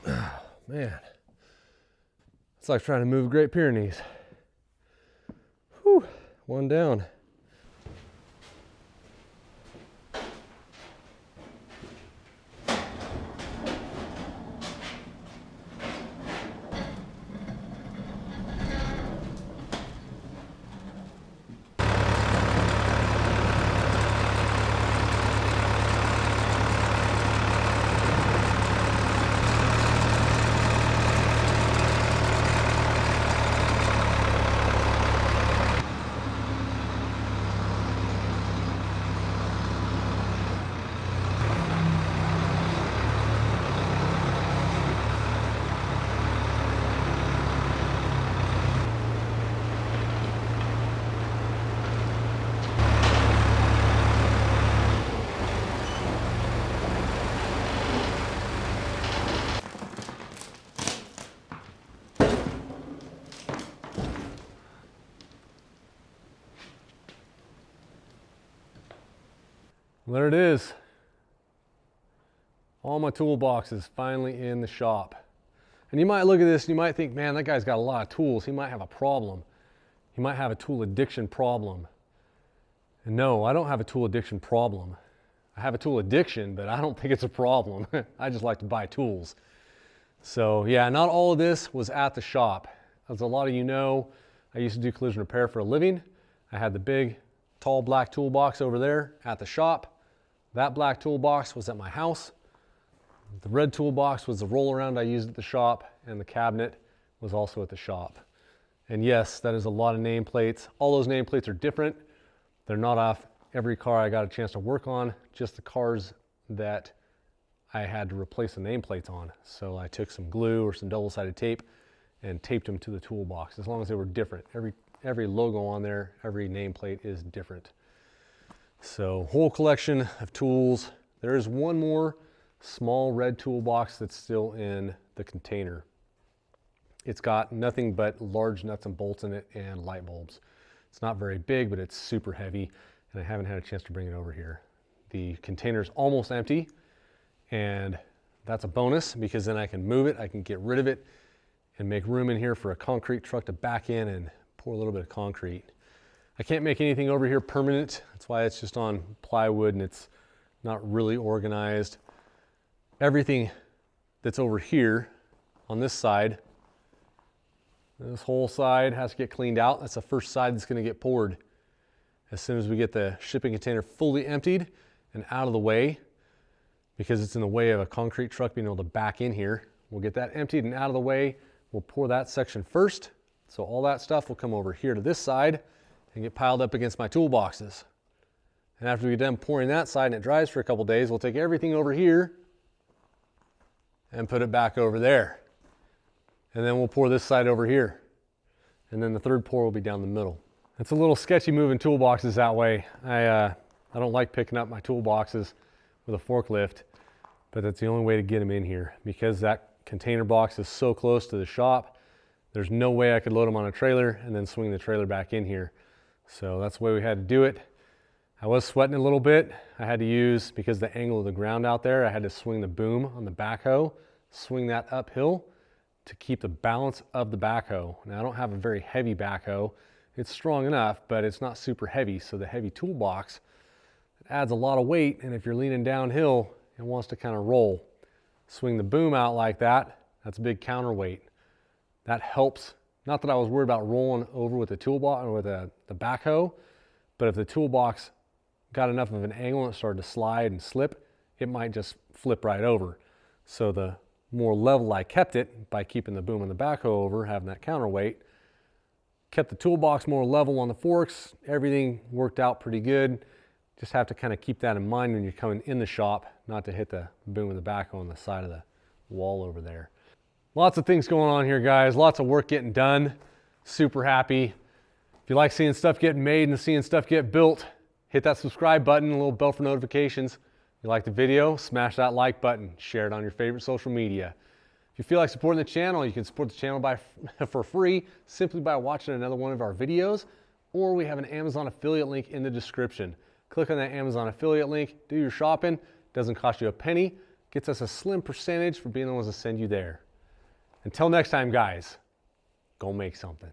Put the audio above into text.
Oh, man. It's like trying to move Great Pyrenees. Whew, one down. There it is. All my toolboxes finally in the shop. And you might look at this and you might think, man, that guy's got a lot of tools. He might have a problem. He might have a tool addiction problem. And no, I don't have a tool addiction problem. I have a tool addiction, but I don't think it's a problem. I just like to buy tools. So yeah, not all of this was at the shop. As a lot of you know, I used to do collision repair for a living. I had the big, tall black toolbox over there at the shop. That black toolbox was at my house. The red toolbox was the roll around I used at the shop, and the cabinet was also at the shop. And yes, that is a lot of nameplates. All those nameplates are different. They're not off every car I got a chance to work on, just the cars that I had to replace the nameplates on. So I took some glue or some double-sided tape and taped them to the toolbox, as long as they were different. Every logo on there, every nameplate is different. So whole collection of tools. There is one more small red toolbox that's still in the container. It's got nothing but large nuts and bolts in it and light bulbs. It's not very big, but it's super heavy, and I haven't had a chance to bring it over here. The container's almost empty, and that's a bonus because then I can move it, I can get rid of it, and make room in here for a concrete truck to back in and pour a little bit of concrete. I can't make anything over here permanent. That's why it's just on plywood and it's not really organized. Everything that's over here on this side, this whole side has to get cleaned out. That's the first side that's going to get poured. As soon as we get the shipping container fully emptied and out of the way, because it's in the way of a concrete truck being able to back in here, we'll get that emptied and out of the way. We'll pour that section first. So all that stuff will come over here to this side and get piled up against my toolboxes. And after we get done pouring that side and it dries for a couple days, we'll take everything over here and put it back over there. And then we'll pour this side over here. And then the third pour will be down the middle. It's a little sketchy moving toolboxes that way. I don't like picking up my toolboxes with a forklift, but that's the only way to get them in here. Because that container box is so close to the shop, there's no way I could load them on a trailer and then swing the trailer back in here. So that's the way we had to do it. I was sweating a little bit. I had to use, because the angle of the ground out there, I had to swing the boom on the backhoe, swing that uphill to keep the balance of the backhoe. Now I don't have a very heavy backhoe. It's strong enough, but it's not super heavy. So the heavy toolbox, it adds a lot of weight, and if you're leaning downhill, it wants to kind of roll. Swing the boom out like that, that's a big counterweight. That helps. Not that I was worried about rolling over with the toolbox or with the backhoe, but if the toolbox got enough of an angle and it started to slide and slip, it might just flip right over. So the more level I kept it by keeping the boom and the backhoe over, having that counterweight, kept the toolbox more level on the forks. Everything worked out pretty good. Just have to kind of keep that in mind when you're coming in the shop, not to hit the boom and the backhoe on the side of the wall over there. Lots of things going on here, guys. Lots of work getting done. Super happy. If you like seeing stuff getting made and seeing stuff get built, hit that subscribe button, a little bell for notifications. If you like the video, smash that like button. Share it on your favorite social media. If you feel like supporting the channel, you can support the channel for free simply by watching another one of our videos, or we have an Amazon affiliate link in the description. Click on that Amazon affiliate link, do your shopping. Doesn't cost you a penny. gets us a slim percentage for being the ones to send you there. Until next time, guys, go make something.